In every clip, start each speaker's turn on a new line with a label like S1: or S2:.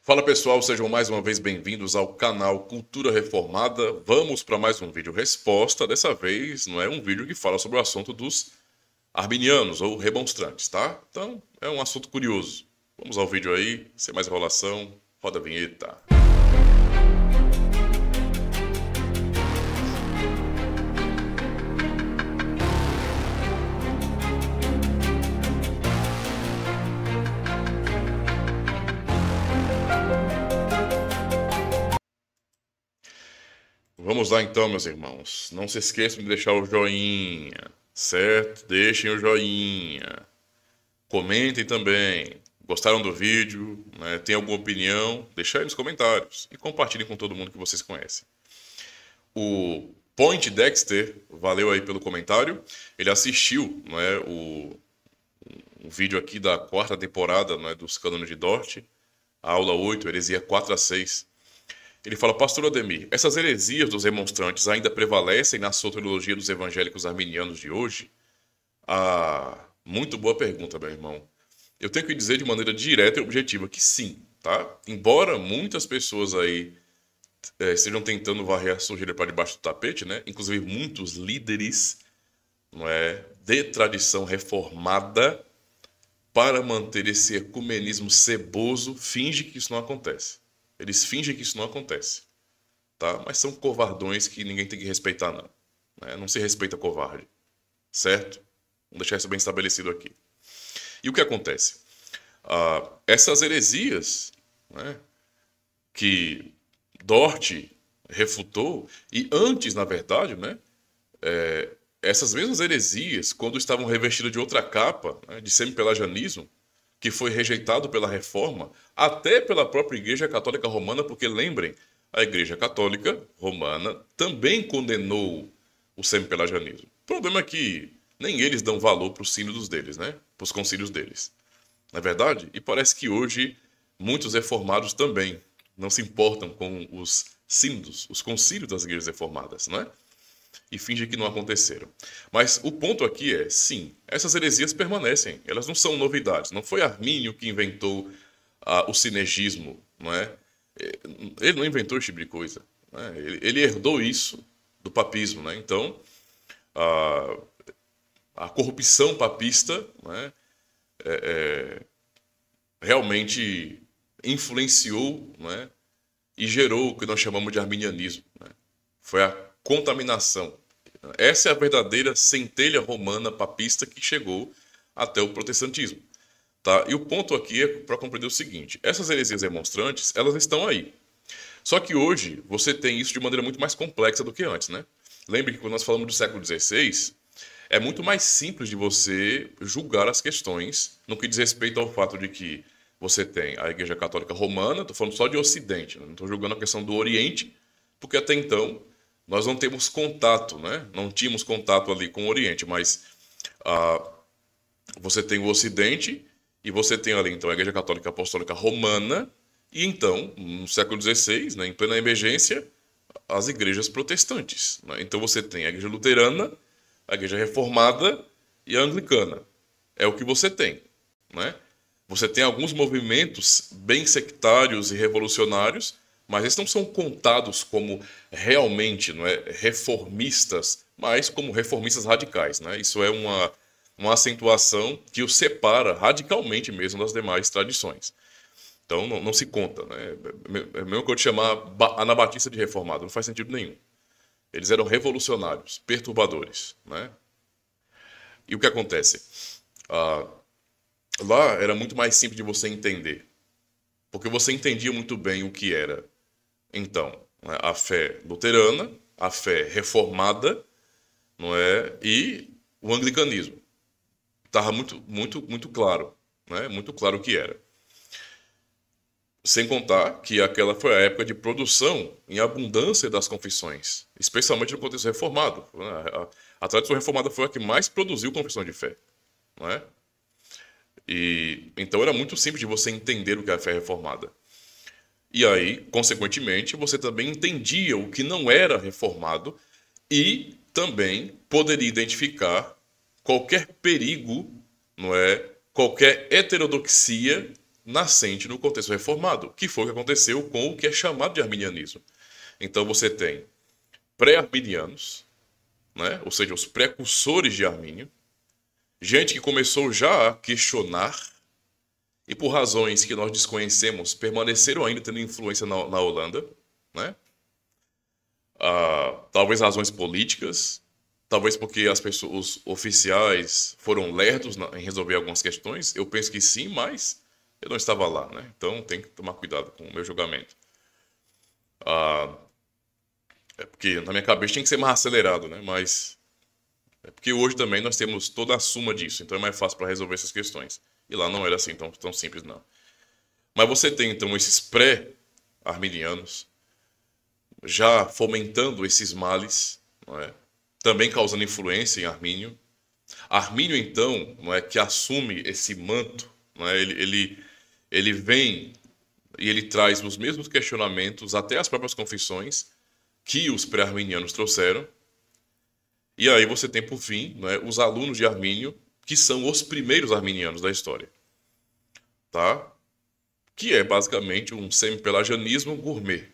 S1: Fala pessoal, sejam mais uma vez bem-vindos ao canal Cultura Reformada. Vamos para mais um vídeo resposta. Dessa vez não é um vídeo que fala sobre o assunto dos arminianos ou remonstrantes, tá? Então é um assunto curioso. Vamos ao vídeo aí, sem mais enrolação, roda a vinheta. Vamos lá então, meus irmãos. Não se esqueçam de deixar o joinha, certo? Deixem o joinha. Comentem também. Gostaram do vídeo? Né? Tem alguma opinião? Deixa aí nos comentários. E compartilhem com todo mundo que vocês conhecem. O Point Dexter, valeu aí pelo comentário. Ele assistiu, né, o vídeo aqui da quarta temporada, né, dos Cânones de Dort, a aula 8, heresia 4 a 6. Ele fala: Pastor Ademir, essas heresias dos remonstrantes ainda prevalecem na soteriologia dos evangélicos arminianos de hoje? Muito boa pergunta, meu irmão. Eu tenho que dizer de maneira direta e objetiva que sim, tá? Embora muitas pessoas aí estejam tentando varrer a sujeira para debaixo do tapete, né? Inclusive muitos líderes, não é, de tradição reformada, para manter esse ecumenismo ceboso, finge que isso não acontece. Eles fingem que isso não acontece, tá? Mas são covardões que ninguém tem que respeitar, não. Né? Não se respeita covarde, certo? Vamos deixar isso bem estabelecido aqui. E o que acontece? Essas heresias, né, que Dort refutou, e antes, na verdade, né, essas mesmas heresias, quando estavam revestidas de outra capa, né, de semi-pelagianismo, que foi rejeitado pela Reforma, até pela própria Igreja Católica Romana, porque lembrem, a Igreja Católica Romana também condenou o semi-pelagianismo. O problema é que nem eles dão valor para os sínodos deles, né? Para os concílios deles. Não é verdade? E parece que hoje muitos reformados também não se importam com os sínodos, os concílios das igrejas reformadas, não é? E fingem que não aconteceram. Mas o ponto aqui é, sim, essas heresias permanecem, elas não são novidades. Não foi Armínio que inventou o sinergismo, não é? Ele não inventou esse tipo de coisa. Né? Ele herdou isso do papismo, né? Então, a corrupção papista, né, realmente influenciou, né, e gerou o que nós chamamos de arminianismo. Né? Foi a contaminação. Essa é a verdadeira centelha romana papista que chegou até o protestantismo. Tá? E o ponto aqui é para compreender o seguinte: essas heresias remonstrantes, elas estão aí. Só que hoje você tem isso de maneira muito mais complexa do que antes, né? Lembre que quando nós falamos do século XVI, é muito mais simples de você julgar as questões no que diz respeito ao fato de que você tem a Igreja Católica Romana, estou falando só de Ocidente, não estou julgando a questão do Oriente, porque até então nós não temos contato, né? Não tínhamos contato ali com o Oriente, mas você tem o Ocidente e você tem ali então a Igreja Católica Apostólica Romana e então, no século XVI, né, em plena emergência, as igrejas protestantes. Né? Então você tem a Igreja Luterana, a Igreja Reformada e a Anglicana. É o que você tem, né? Você tem alguns movimentos bem sectários e revolucionários, mas eles não são contados como realmente, não é, reformistas, mas como reformistas radicais. Né? Isso é uma acentuação que os separa radicalmente mesmo das demais tradições. Então não se conta. Né? É mesmo que eu te chamar Anabatista de reformado, não faz sentido nenhum. Eles eram revolucionários, perturbadores. Né? E o que acontece? Lá era muito mais simples de você entender, porque você entendia muito bem o que era, então, né, a fé luterana, a fé reformada, não é, e o anglicanismo. Estava muito claro, né, muito claro o que era. Sem contar que aquela foi a época de produção em abundância das confissões, especialmente no contexto reformado. A tradição reformada foi a que mais produziu confissão de fé, não é? E então era muito simples de você entender o que é a fé reformada. E aí, consequentemente, você também entendia o que não era reformado e também poderia identificar qualquer perigo, não é, qualquer heterodoxia nascente no contexto reformado, que foi o que aconteceu com o que é chamado de arminianismo. Então você tem pré-arminianos, né? Ou seja, os precursores de Armínio, gente que começou já a questionar e por razões que nós desconhecemos permaneceram ainda tendo influência na Holanda, né? Talvez razões políticas, talvez porque as pessoas, os oficiais foram lerdos em resolver algumas questões. Eu penso que sim, mas eu não estava lá, né? Então tem que tomar cuidado com o meu julgamento. É porque na minha cabeça tinha que ser mais acelerado, né? Mas é porque hoje também nós temos toda a suma disso, então é mais fácil para resolver essas questões. E lá não era assim tão simples, não. Mas você tem então esses pré-arminianos já fomentando esses males, não é? Também causando influência em Armínio. Armínio, então, não é, que assume esse manto, não é? Ele vem e ele traz os mesmos questionamentos, até as próprias confissões, que os pré-arminianos trouxeram. E aí você tem, por fim, não é, os alunos de Armínio, que são os primeiros arminianos da história. Tá? Que é basicamente um semi-pelagianismo gourmet.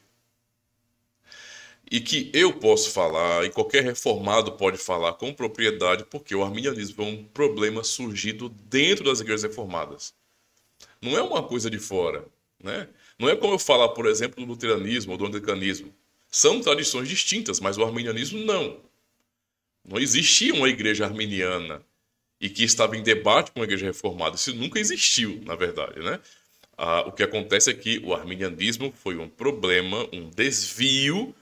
S1: E que eu posso falar, e qualquer reformado pode falar com propriedade, porque o arminianismo é um problema surgido dentro das igrejas reformadas. Não é uma coisa de fora, né? Não é como eu falar, por exemplo, do luteranismo ou do anglicanismo. São tradições distintas, mas o arminianismo não. Não existia uma igreja arminiana e que estava em debate com a igreja reformada. Isso nunca existiu, na verdade, né? O que acontece é que o arminianismo foi um problema, um desvio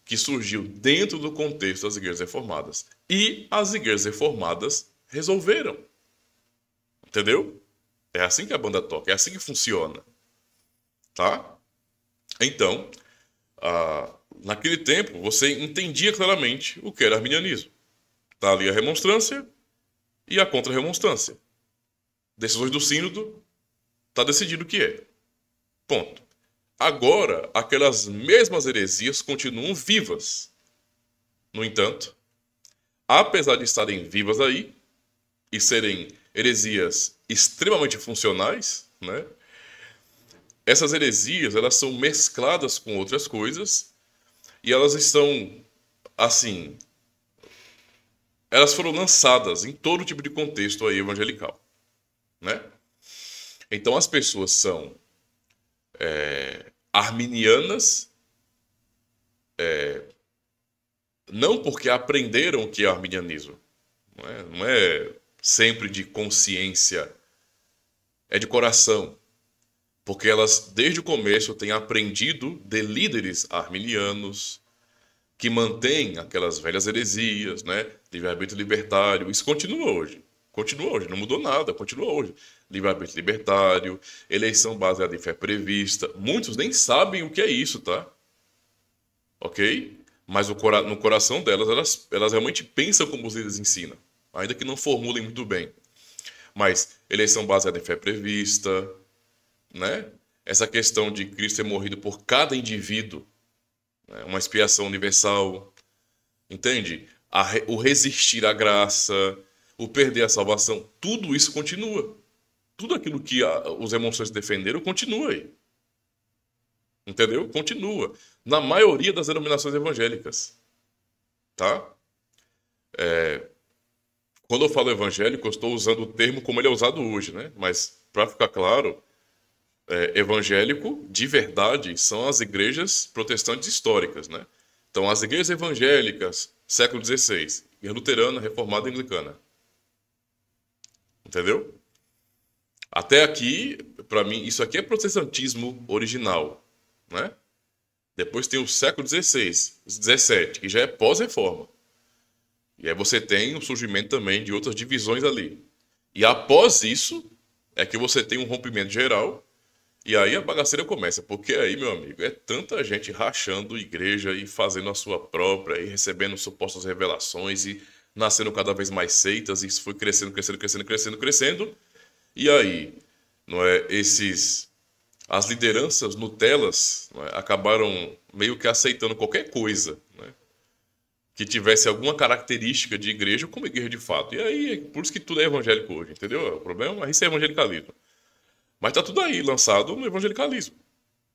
S1: que surgiu dentro do contexto das igrejas reformadas. E as igrejas reformadas resolveram. Entendeu? É assim que a banda toca, é assim que funciona. Tá? Então, naquele tempo, você entendia claramente o que era arminianismo. Está ali a remonstrância e a contra-remonstrância. Decisões do sínodo, está decidido o que é. Ponto. Agora, aquelas mesmas heresias continuam vivas. No entanto, apesar de estarem vivas aí e serem heresias extremamente funcionais, né? Essas heresias, elas são mescladas com outras coisas e elas estão, assim, elas foram lançadas em todo tipo de contexto aí evangelical, né? Então as pessoas são arminianas, não porque aprenderam o que é arminianismo, não é sempre de consciência, é de coração, porque elas desde o começo têm aprendido de líderes arminianos que mantêm aquelas velhas heresias, né? Livre-arbítrio libertário, isso continua hoje, não mudou nada, continua hoje. Livre-arbítrio libertário, eleição baseada em fé prevista. Muitos nem sabem o que é isso, tá? Ok? Mas no coração delas, elas realmente pensam como os líderes ensinam, ainda que não formulem muito bem. Mas eleição baseada em fé prevista, né? Essa questão de Cristo ter morrido por cada indivíduo, né? Uma expiação universal, entende? O resistir à graça, o perder a salvação, tudo isso continua. Tudo aquilo que os remonstrantes defenderam continua aí. Entendeu? Continua. Na maioria das denominações evangélicas. Tá? Quando eu falo evangélico, eu estou usando o termo como ele é usado hoje, né? Mas, para ficar claro, evangélico, de verdade, são as igrejas protestantes históricas, né? Então, as igrejas evangélicas, século XVI, igreja luterana, reformada e anglicana. Entendeu? Até aqui, para mim, isso aqui é protestantismo original, né? Depois tem o século XVI, XVII, que já é pós-reforma. E aí você tem o surgimento também de outras divisões ali. E após isso, é que você tem um rompimento geral, e aí a bagaceira começa. Porque aí, meu amigo, é tanta gente rachando igreja e fazendo a sua própria, e recebendo supostas revelações, e nascendo cada vez mais seitas, e isso foi crescendo, crescendo, crescendo, crescendo, crescendo. E aí, não é, as lideranças Nutellas, não é, acabaram meio que aceitando qualquer coisa, né, que tivesse alguma característica de igreja como igreja de fato. E aí, por isso que tudo é evangélico hoje, entendeu? O problema é isso, é evangelicalismo. Mas está tudo aí, lançado no evangelicalismo.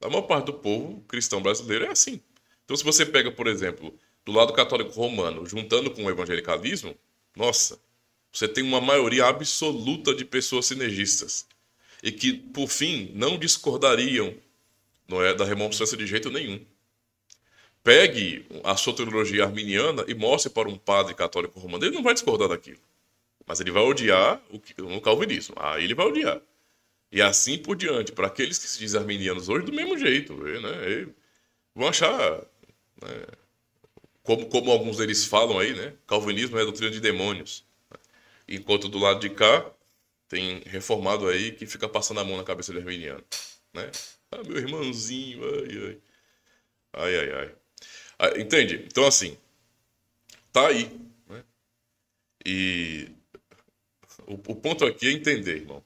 S1: A maior parte do povo cristão brasileiro é assim. Então, se você pega, por exemplo, do lado católico romano, juntando com o evangelicalismo, nossa, você tem uma maioria absoluta de pessoas sinergistas. E que, por fim, não discordariam, não é, da remonstrância de jeito nenhum. Pegue a soteriologia arminiana e mostre para um padre católico romano. Ele não vai discordar daquilo. Mas ele vai odiar o calvinismo. Aí ele vai odiar. E assim por diante. Para aqueles que se dizem arminianos hoje, do mesmo jeito. Né? E vão achar, né, como alguns deles falam aí, né? Calvinismo é a doutrina de demônios. Enquanto do lado de cá, tem reformado aí que fica passando a mão na cabeça do arminiano. Né? Ah, meu irmãozinho, ai, ai. Ai, ai, ai. Ah, entende? Então, assim, tá aí. Né? E o ponto aqui é entender, irmão.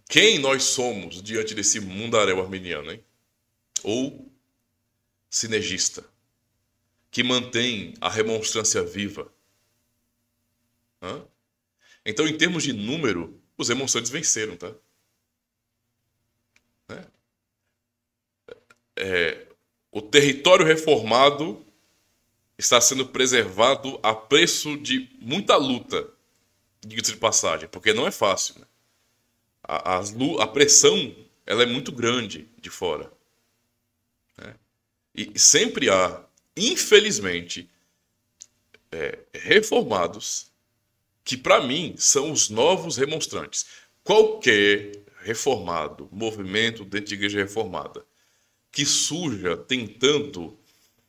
S1: Quem nós somos diante desse mundaréu arminiano, hein? Ou sinergista, que mantém a remonstrância viva. Hã? Então, em termos de número, os remonstrantes venceram, tá? Né? O território reformado está sendo preservado a preço de muita luta, diga-se de passagem, porque não é fácil. Né? A pressão ela é muito grande de fora. Né? E sempre há, infelizmente, reformados que, para mim, são os novos remonstrantes. Qualquer reformado, movimento dentro de igreja reformada, que surja tentando,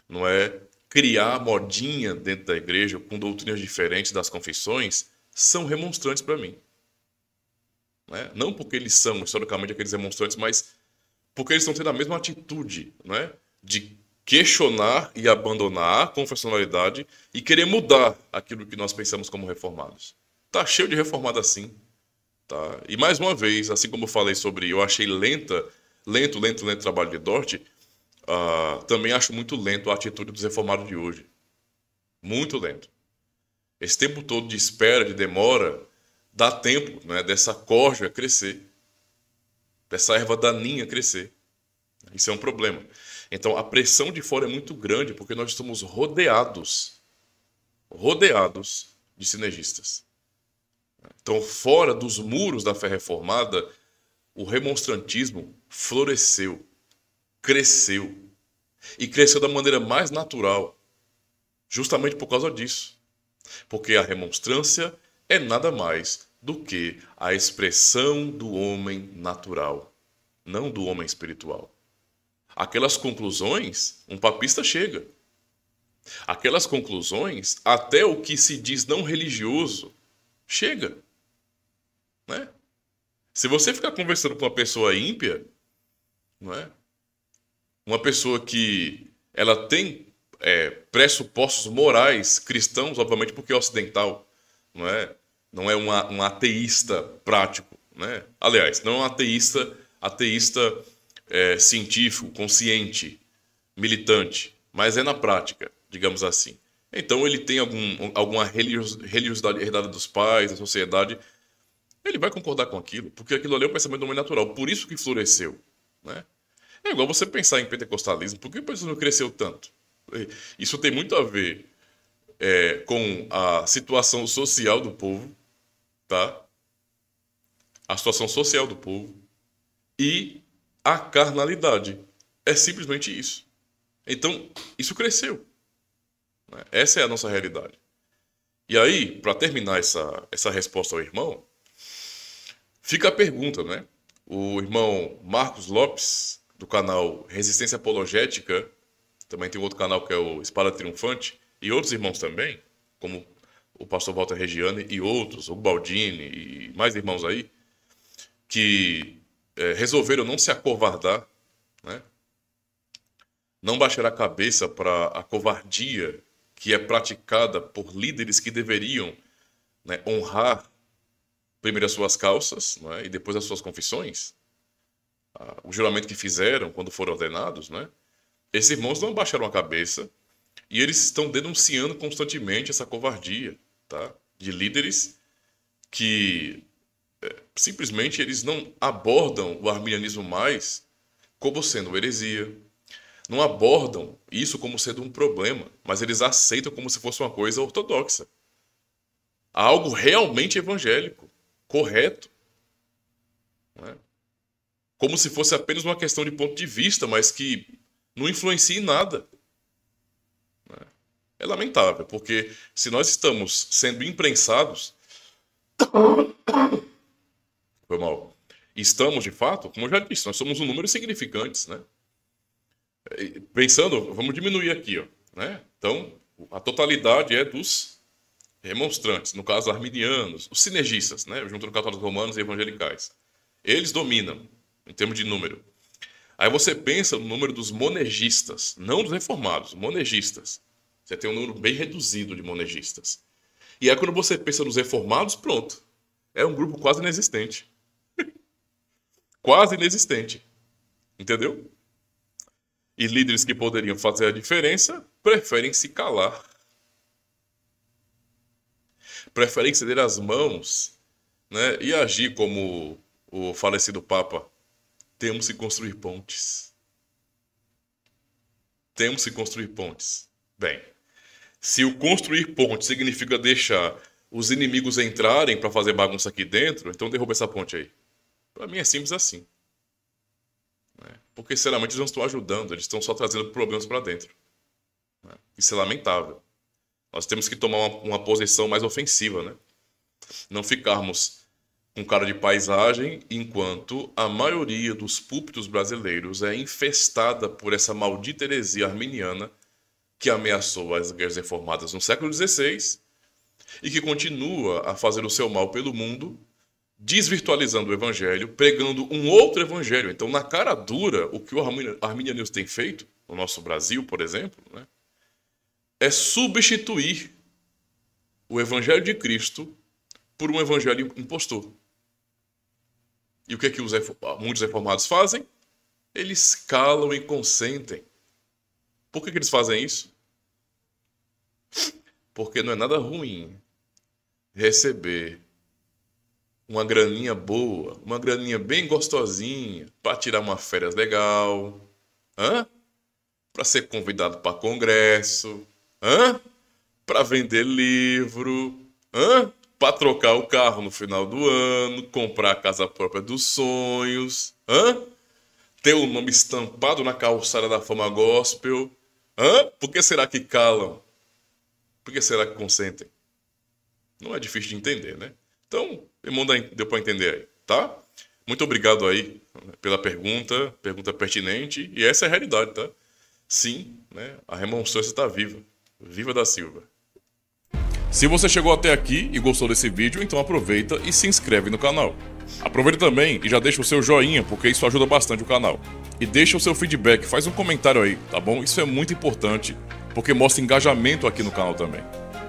S1: não é, criar modinha dentro da igreja com doutrinas diferentes das confissões, são remonstrantes para mim. Né? Não porque eles são historicamente aqueles remonstrantes, mas porque eles estão tendo a mesma atitude, né, de questionar e abandonar a confessionalidade e querer mudar aquilo que nós pensamos como reformados. Tá cheio de reformado assim. Tá? E mais uma vez, assim como eu falei sobre, eu achei lento o trabalho de Dort, também acho muito lento a atitude dos reformados de hoje. Muito lento. Esse tempo todo de espera, de demora, dá tempo, né, dessa corja crescer, dessa erva daninha crescer. Isso é um problema. Então, a pressão de fora é muito grande porque nós estamos rodeados de sinergistas. Então, fora dos muros da fé reformada, o remonstrantismo floresceu, cresceu. E cresceu da maneira mais natural, justamente por causa disso. Porque a remonstrância é nada mais do que a expressão do homem natural, não do homem espiritual. Aquelas conclusões, um papista chega. Aquelas conclusões, até o que se diz não religioso, chega. Né? Se você ficar conversando com uma pessoa ímpia, não é? Uma pessoa que ela tem pressupostos morais cristãos, obviamente porque é ocidental, não é? Não é um ateísta prático, né? Aliás, não é um ateísta científico, consciente, militante, mas é na prática, digamos assim. Então ele tem alguma religiosidade herdada dos pais, da sociedade, ele vai concordar com aquilo, porque aquilo ali é o pensamento do homem natural, por isso que floresceu, né? É igual você pensar em pentecostalismo, por que o pensamento não cresceu tanto? Isso tem muito a ver com a situação social do povo, tá? A situação social do povo e a carnalidade. É simplesmente isso. Então, isso cresceu. Né? Essa é a nossa realidade. E aí, para terminar essa resposta ao irmão, fica a pergunta, né? O irmão Marcos Lopes, do canal Resistência Apologética, também tem outro canal que é o Espada Triunfante, e outros irmãos também, como o pastor Walter Reggiani e outros, o Baldini e mais irmãos aí, que resolveram não se acovardar, né? Não baixar a cabeça para a covardia que é praticada por líderes que deveriam, né, honrar primeiro as suas calças, né, e depois as suas confissões, o juramento que fizeram quando foram ordenados, né? Esses irmãos não baixaram a cabeça e eles estão denunciando constantemente essa covardia, tá? De líderes que Simplesmente eles não abordam o arminianismo mais como sendo uma heresia. Não abordam isso como sendo um problema, mas eles aceitam como se fosse uma coisa ortodoxa. Algo realmente evangélico, correto. Né? Como se fosse apenas uma questão de ponto de vista, mas que não influencia em nada. Né? É lamentável, porque se nós estamos sendo imprensados... Foi mal. Estamos, de fato, como eu já disse, nós somos um número insignificante, né? Pensando, vamos diminuir aqui, ó, né? Então, a totalidade é dos remonstrantes, no caso, arminianos, os sinergistas, né? Junto com católicos romanos e evangelicais. Eles dominam, em termos de número. Aí você pensa no número dos monergistas, não dos reformados, monergistas. Você tem um número bem reduzido de monergistas. E aí quando você pensa nos reformados, pronto. É um grupo quase inexistente. Quase inexistente. Entendeu? E líderes que poderiam fazer a diferença preferem se calar. Preferem ceder as mãos, né, e agir como o falecido Papa. Temos que construir pontes. Temos que construir pontes. Bem, se o construir pontes significa deixar os inimigos entrarem para fazer bagunça aqui dentro, então derruba essa ponte aí. Para mim é simples assim. Porque, sinceramente, eles não estão ajudando, eles estão só trazendo problemas para dentro. Isso é lamentável. Nós temos que tomar uma posição mais ofensiva, né? Não ficarmos com cara de paisagem, enquanto a maioria dos púlpitos brasileiros é infestada por essa maldita heresia arminiana que ameaçou as igrejas reformadas no século XVI e que continua a fazer o seu mal pelo mundo, desvirtualizando o evangelho, pregando um outro evangelho. Então, na cara dura, o que o arminianismo tem feito, no nosso Brasil, por exemplo, né, é substituir o evangelho de Cristo por um evangelho impostor. E o que é que muitos reformados fazem? Eles calam e consentem. Por que eles fazem isso? Porque não é nada ruim receber uma graninha boa, uma graninha bem gostosinha, para tirar uma férias legal, para ser convidado para congresso, para vender livro, para trocar o carro no final do ano, comprar a casa própria dos sonhos, ter o nome estampado na calçada da fama gospel. Por que será que calam? Por que será que consentem? Não é difícil de entender, né? Então, irmão, deu para entender aí, tá? Muito obrigado aí pela pergunta pertinente. E essa é a realidade, tá? Sim, né? A remonstrância está viva. Viva da Silva. Se você chegou até aqui e gostou desse vídeo, então aproveita e se inscreve no canal. Aproveita também e já deixa o seu joinha, porque isso ajuda bastante o canal. E deixa o seu feedback, faz um comentário aí, tá bom? Isso é muito importante, porque mostra engajamento aqui no canal também.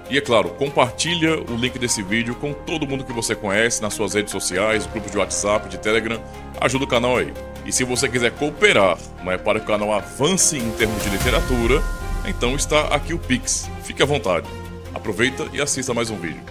S1: E é claro, compartilha o link desse vídeo com todo mundo que você conhece nas suas redes sociais, grupos de WhatsApp, de Telegram, ajuda o canal aí. E se você quiser cooperar, né, para que o canal avance em termos de literatura, então está aqui o Pix. Fique à vontade. Aproveita e assista mais um vídeo.